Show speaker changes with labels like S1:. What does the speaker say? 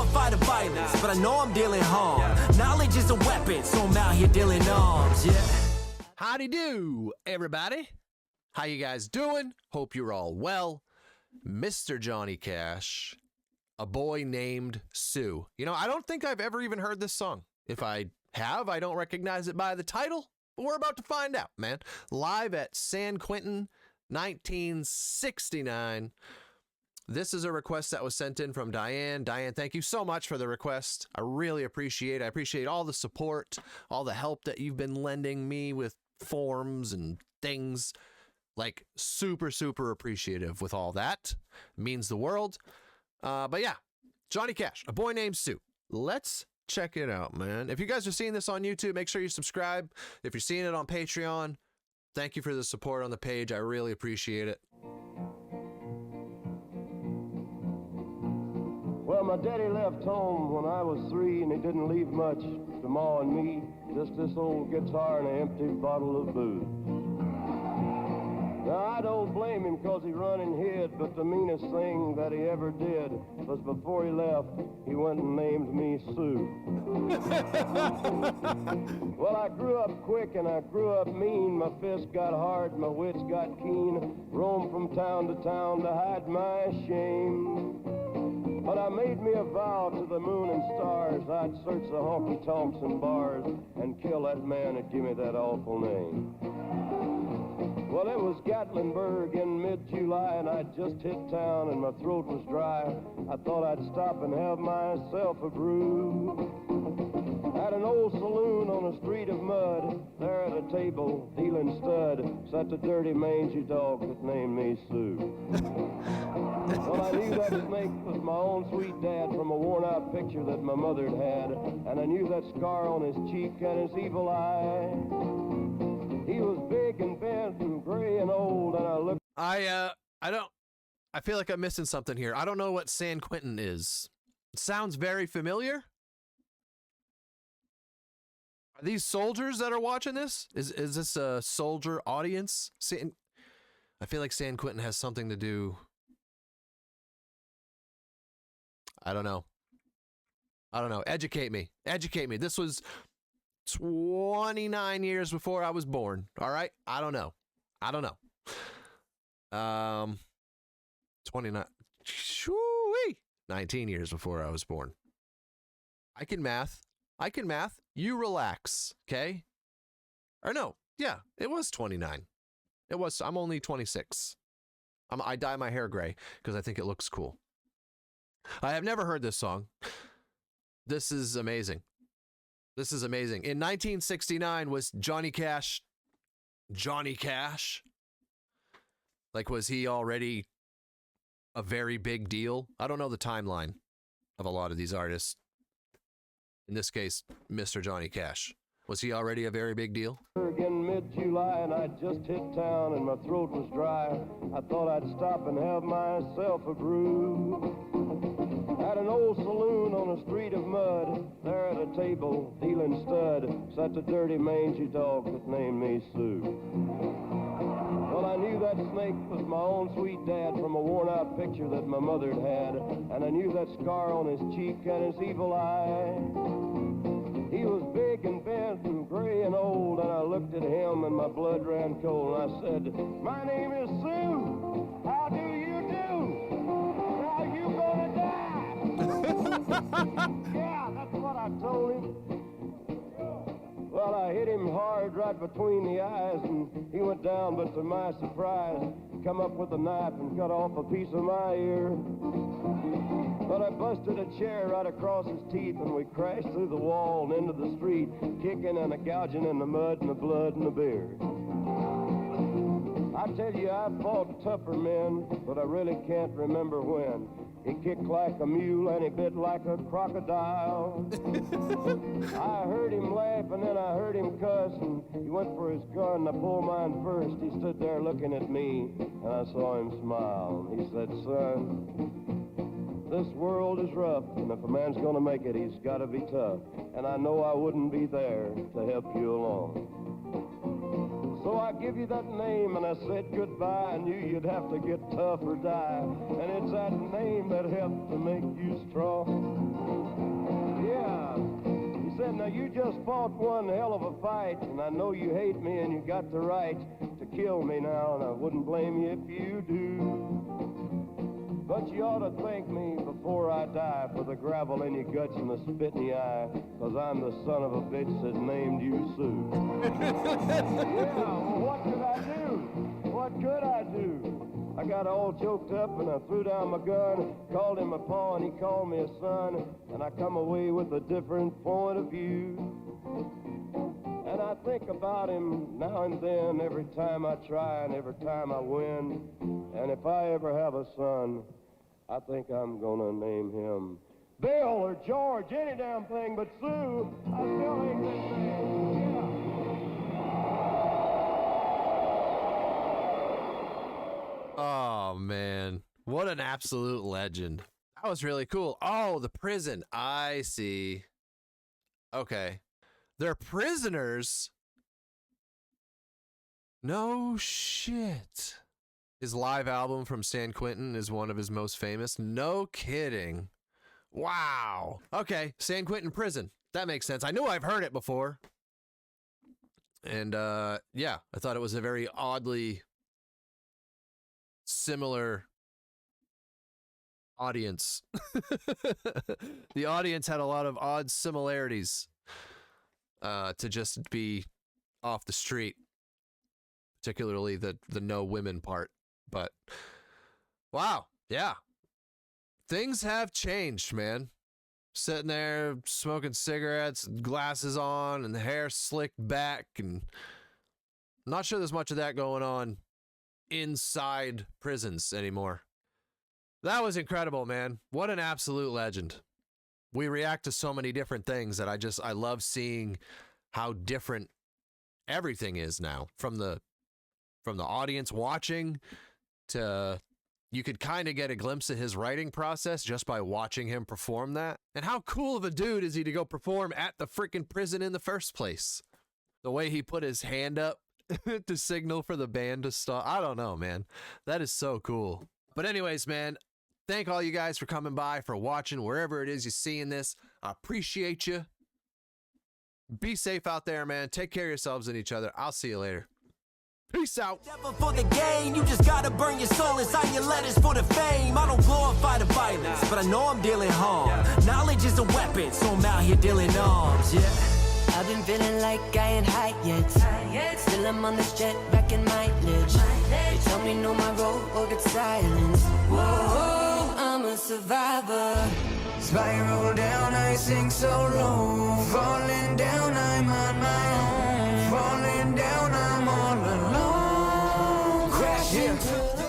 S1: glorify the violence, but I know I'm dealing harm. Knowledge is a weapon, so I'm out here dealing arms, yeah.
S2: Howdy do, everybody. How you guys doing? Hope you're all well. Mr. Johnny Cash, A Boy Named Sue. You know, I don't think I've ever even heard this song. If I have, I don't recognize it by the title, but we're about to find out, man. Live at San Quentin, 1969. This is a request that was sent in from Diane. Diane, thank you so much for the request. I really appreciate it. I appreciate all the support, all the help that you've been lending me with forms and things. Like, super, super appreciative with all that. Means the world. But yeah, Johnny Cash, A Boy Named Sue. Let's check it out, man. If you guys are seeing this on YouTube, make sure you subscribe. If you're seeing it on Patreon, thank you for the support on the page. I really appreciate it.
S3: Well, my daddy left home when I was 3, and he didn't leave much to Ma and me. Just this old guitar and an empty bottle of booze. Now, I don't blame him because he run and hid, but the meanest thing that he ever did was before he left, he went and named me Sue. Well, I grew up quick and I grew up mean. My fists got hard, my wits got keen. Roamed from town to hide my shame. But I made me a vow to the moon and stars, I'd search the honky-tonks and bars and kill that man that give me that awful name. Well, it was Gatlinburg in mid-July, and I'd just hit town and my throat was dry. I thought I'd stop and have myself a brew. At an old saloon on a street of mud, there at a table, dealing stud, sat the dirty mangy dog that named me Sue. Well, I knew that snake was my own sweet dad from a worn-out picture that my mother had, and I knew that scar on his cheek and his evil eye. He was big and bent and gray and old, and I looked...
S2: I feel like I'm missing something here. I don't know what San Quentin is. It sounds very familiar. Are these soldiers that are watching this? Is this a soldier audience? I feel like San Quentin has something to do... I don't know. Educate me. This was 29 years before I was born. All right. I don't know. 29. Shoo-wee. 19 years before I was born. I can math. You relax. Okay. Or no. Yeah, it was 29. I'm only 26. I dye my hair gray because I think it looks cool. I have never heard this song. This is amazing. In 1969, was Johnny Cash? Like, was he already a very big deal? I don't know the timeline of a lot of these artists. In this case, Mr. Johnny Cash. Was he already a very big deal?
S3: In mid-July, and I just hit town and my throat was dry. I thought I'd stop and have myself a brew. At an old saloon on a street of mud, there at a table, dealing stud, sat the dirty mangy dog that named me Sue. Well, I knew that snake was my own sweet dad from a worn-out picture that my mother had, and I knew that scar on his cheek and his evil eye. He was big and bent and gray and old, and I looked at him and my blood ran cold, and I said, "My name is Sue. How do you do? Now you gonna die." Yeah, that's what I told him. Well, I hit him hard right between the eyes, and he went down, but to my surprise, come up with a knife and cut off a piece of my ear. But I busted a chair right across his teeth, and we crashed through the wall and into the street, kicking and gouging in the mud and the blood and the beer. I tell you, I've fought tougher men, but I really can't remember when. He kicked like a mule and he bit like a crocodile. I heard him laugh and then I heard him cuss, and he went for his gun. I pulled mine first. He stood there looking at me, and I saw him smile. He said, "Son, this world is rough, and if a man's gonna make it, he's gotta be tough. And I know I wouldn't be there to help you along. So I give you that name, and I said goodbye. I knew you'd have to get tough or die. And it's that name that helped to make you strong. fought one hell of a fight, and I know you hate me and you got the right to kill me now, and I wouldn't blame you if you do. But you ought to thank me before I die for the gravel in your guts and the spit in your eye, 'cause I'm the son of a bitch that named you Sue. Yeah, well, what could I do? What could I do? I got all choked up and I threw down my gun, called him a pa and he called me a son, and I come away with a different point of view. And I think about him now and then, every time I try and every time I win. And if I ever have a son, I think I'm gonna name him Bill or George, any damn thing, but Sue, I still ain't this thing. Yeah.
S2: Oh, man. What an absolute legend. That was really cool. Oh, the prison. I see. Okay. They're prisoners? No shit. His live album from San Quentin is one of his most famous. No kidding. Wow. Okay, San Quentin prison. That makes sense. I knew I've heard it before. And, yeah, I thought it was a very oddly similar audience. The audience had a lot of odd similarities to just be off the street, particularly the no women part. But wow, yeah, things have changed, man. Sitting there smoking cigarettes, glasses on, and the hair slicked back, and I'm not sure there's much of that going on inside prisons anymore. That was incredible, man. What an absolute legend. We react to so many different things that I love seeing how different everything is now, from the audience watching to, you could kind of get a glimpse of his writing process just by watching him perform that. And how cool of a dude is he to go perform at the freaking prison in the first place? The way he put his hand up to signal for the band to stop. I don't know, man. That is so cool. But anyways, man, thank all you guys for coming by, for watching, wherever it is you're seeing this. I appreciate you. Be safe out there, man. Take care of yourselves and each other. I'll see you later. Peace out.
S1: Never for the game, you just gotta burn your soul and sign your letters for the fame. I don't glorify the violence, but I know I'm dealing harm. Knowledge is a weapon, so I'm out here dealing arms, yeah.
S4: I've been feeling like I ain't high yet. Still I'm on this jet back in mileage. They tell me know my role or get silence. Whoa, I'm a survivor. Spiral down, I sink so low. Falling down, I'm on my own. Falling down, I'm all alone. Crashing through the